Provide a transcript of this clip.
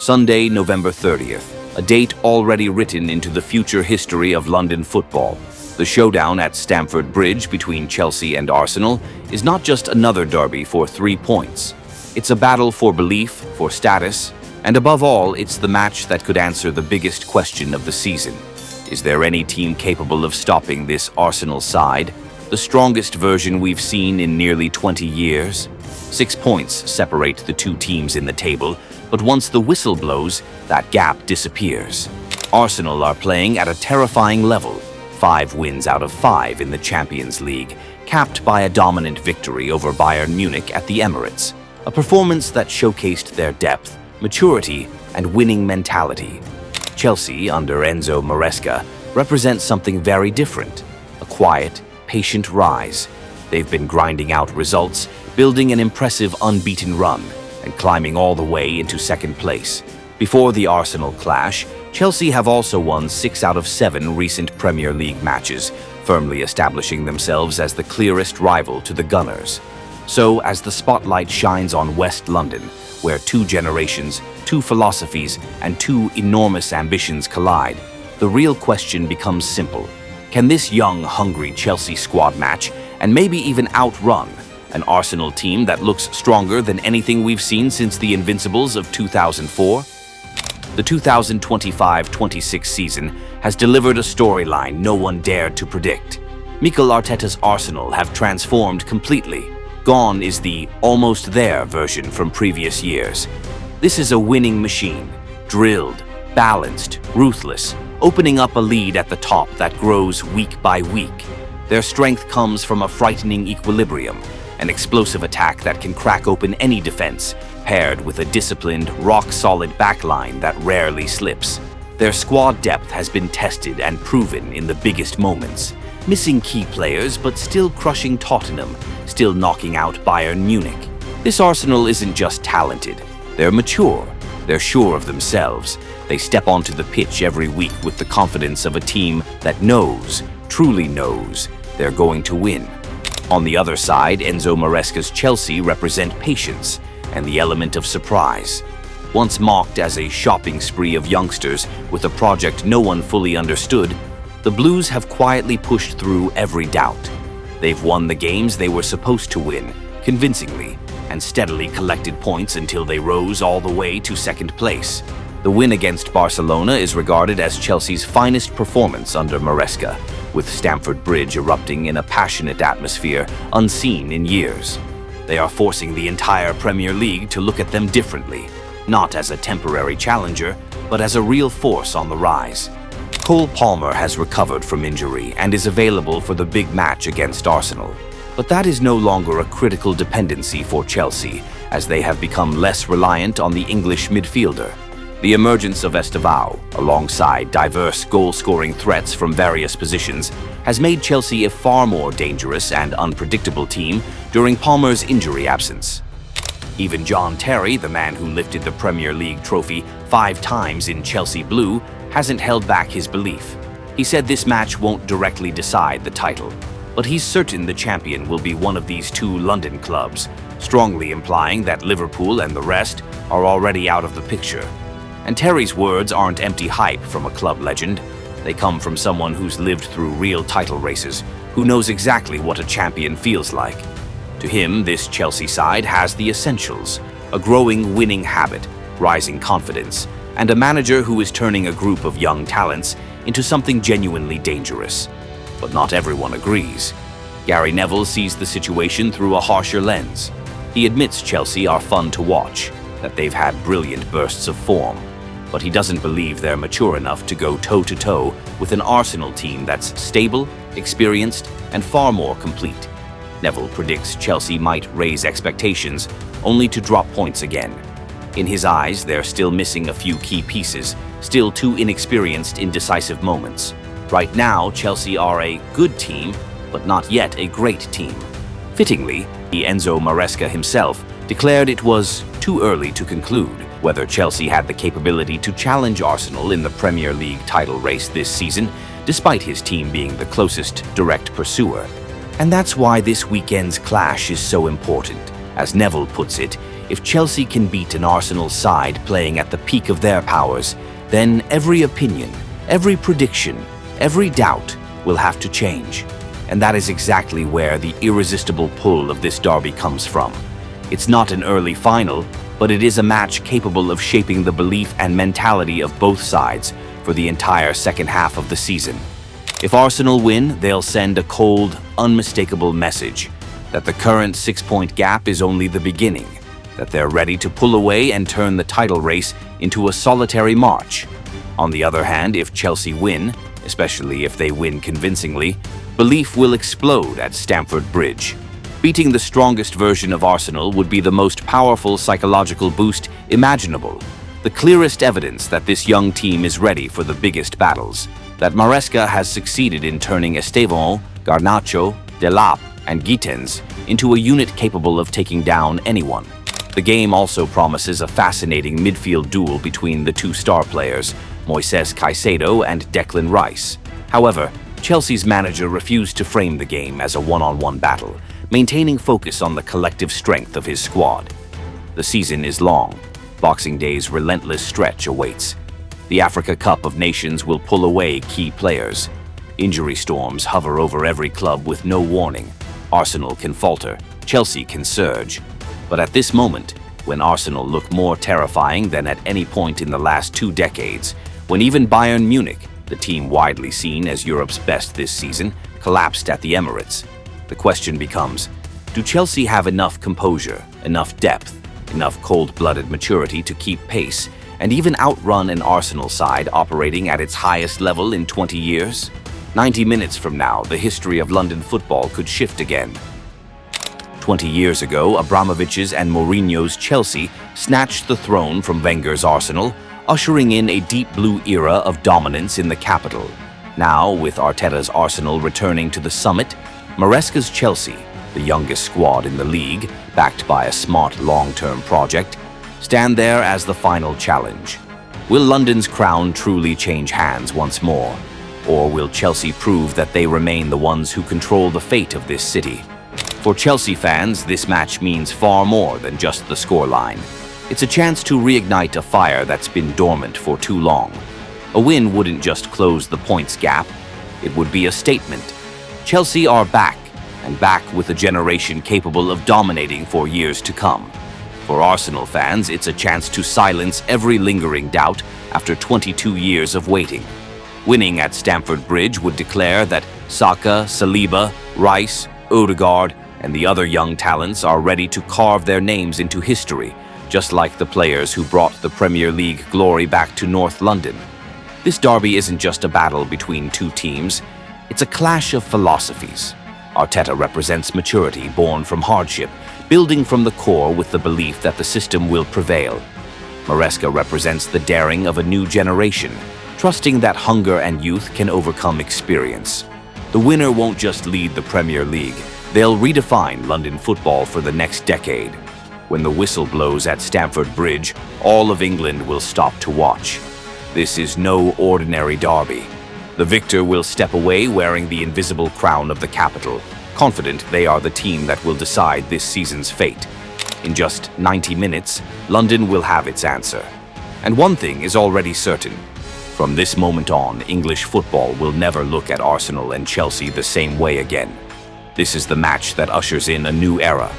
Sunday, November 30th, a date already written into the future history of London football. The showdown at Stamford Bridge between Chelsea and Arsenal is not just another derby for 3 points. It's a battle for belief, for status, and above all, it's the match that could answer the biggest question of the season. Is there any team capable of stopping this Arsenal side, the strongest version we've seen in nearly 20 years? 6 points separate the two teams in the table, but once the whistle blows, that gap disappears. Arsenal are playing at a terrifying level, 5 wins out of 5 in the Champions League, capped by a dominant victory over Bayern Munich at the Emirates, a performance that showcased their depth, maturity, and winning mentality. Chelsea, under Enzo Maresca, represents something very different, a quiet, patient rise. They've been grinding out results, building an impressive unbeaten run, and climbing all the way into second place. Before the Arsenal clash, Chelsea have also won 6 out of 7 recent Premier League matches, firmly establishing themselves as the clearest rival to the Gunners. So, as the spotlight shines on West London, where 2 generations, 2 philosophies, and 2 enormous ambitions collide, the real question becomes simple. Can this young, hungry Chelsea squad match, and maybe even outrun, an Arsenal team that looks stronger than anything we've seen since the Invincibles of 2004? The 2025-26 season has delivered a storyline no one dared to predict. Mikel Arteta's Arsenal have transformed completely. Gone is the almost there version from previous years. This is a winning machine, drilled, balanced, ruthless, opening up a lead at the top that grows week by week. Their strength comes from a frightening equilibrium, an explosive attack that can crack open any defense, paired with a disciplined, rock-solid backline that rarely slips. Their squad depth has been tested and proven in the biggest moments, missing key players but still crushing Tottenham, still knocking out Bayern Munich. This Arsenal isn't just talented, they're mature, they're sure of themselves. They step onto the pitch every week with the confidence of a team that knows, truly knows, they're going to win. On the other side, Enzo Maresca's Chelsea represent patience and the element of surprise. Once mocked as a shopping spree of youngsters with a project no one fully understood, the Blues have quietly pushed through every doubt. They've won the games they were supposed to win, convincingly, and steadily collected points until they rose all the way to second place. The win against Barcelona is regarded as Chelsea's finest performance under Maresca, with Stamford Bridge erupting in a passionate atmosphere unseen in years. They are forcing the entire Premier League to look at them differently, not as a temporary challenger, but as a real force on the rise. Cole Palmer has recovered from injury and is available for the big match against Arsenal. But that is no longer a critical dependency for Chelsea, as they have become less reliant on the English midfielder. The emergence of Estevao, alongside diverse goal-scoring threats from various positions, has made Chelsea a far more dangerous and unpredictable team during Palmer's injury absence. Even John Terry, the man who lifted the Premier League trophy 5 times in Chelsea blue, hasn't held back his belief. He said this match won't directly decide the title, but he's certain the champion will be one of these 2 London clubs, strongly implying that Liverpool and the rest are already out of the picture. And Terry's words aren't empty hype from a club legend. They come from someone who's lived through real title races, who knows exactly what a champion feels like. To him, this Chelsea side has the essentials: a growing winning habit, rising confidence, and a manager who is turning a group of young talents into something genuinely dangerous. But not everyone agrees. Gary Neville sees the situation through a harsher lens. He admits Chelsea are fun to watch, that they've had brilliant bursts of form, but he doesn't believe they're mature enough to go toe-to-toe with an Arsenal team that's stable, experienced, and far more complete. Neville predicts Chelsea might raise expectations, only to drop points again. In his eyes, they're still missing a few key pieces, still too inexperienced in decisive moments. Right now, Chelsea are a good team, but not yet a great team. Fittingly, Enzo Maresca himself declared it was too early to conclude whether Chelsea had the capability to challenge Arsenal in the Premier League title race this season, despite his team being the closest direct pursuer. And that's why this weekend's clash is so important. As Neville puts it, If Chelsea can beat an Arsenal side playing at the peak of their powers, then every opinion, every prediction, every doubt will have to change. And that is exactly where the irresistible pull of this derby comes from. It's not an early final, but it is a match capable of shaping the belief and mentality of both sides for the entire second half of the season. If Arsenal win, they'll send a cold, unmistakable message that the current 6-point gap is only the beginning, that they're ready to pull away and turn the title race into a solitary march. On the other hand, if Chelsea win, especially if they win convincingly, belief will explode at Stamford Bridge. Beating the strongest version of Arsenal would be the most powerful psychological boost imaginable, the clearest evidence that this young team is ready for the biggest battles, that Maresca has succeeded in turning Estevão, Garnacho, Delap, and Gittens into a unit capable of taking down anyone. The game also promises a fascinating midfield duel between the two star players, Moises Caicedo and Declan Rice. However, Chelsea's manager refused to frame the game as a one-on-one battle, maintaining focus on the collective strength of his squad. The season is long. Boxing Day's relentless stretch awaits. The Africa Cup of Nations will pull away key players. Injury storms hover over every club with no warning. Arsenal can falter, Chelsea can surge. But at this moment, when Arsenal look more terrifying than at any point in the last 2 decades, when even Bayern Munich, the team widely seen as Europe's best this season, collapsed at the Emirates, the question becomes, do Chelsea have enough composure, enough depth, enough cold-blooded maturity to keep pace and even outrun an Arsenal side operating at its highest level in 20 years? 90 minutes from now, the history of London football could shift again. 20 years ago, Abramovich's and Mourinho's Chelsea snatched the throne from Wenger's Arsenal, ushering in a deep blue era of dominance in the capital. Now, with Arteta's Arsenal returning to the summit, Maresca's Chelsea, the youngest squad in the league, backed by a smart long-term project, stand there as the final challenge. Will London's crown truly change hands once more? Or will Chelsea prove that they remain the ones who control the fate of this city? For Chelsea fans, this match means far more than just the scoreline. It's a chance to reignite a fire that's been dormant for too long. A win wouldn't just close the points gap, it would be a statement. Chelsea are back, and back with a generation capable of dominating for years to come. For Arsenal fans, it's a chance to silence every lingering doubt after 22 years of waiting. Winning at Stamford Bridge would declare that Saka, Saliba, Rice, Odegaard, and the other young talents are ready to carve their names into history, just like the players who brought the Premier League glory back to North London. This derby isn't just a battle between two teams, it's a clash of philosophies. Arteta represents maturity born from hardship, building from the core with the belief that the system will prevail. Maresca represents the daring of a new generation, trusting that hunger and youth can overcome experience. The winner won't just lead the Premier League, they'll redefine London football for the next decade. When the whistle blows at Stamford Bridge, all of England will stop to watch. This is no ordinary derby. The victor will step away wearing the invisible crown of the capital, confident they are the team that will decide this season's fate. In just 90 minutes, London will have its answer. And one thing is already certain. From this moment on, English football will never look at Arsenal and Chelsea the same way again. This is the match that ushers in a new era,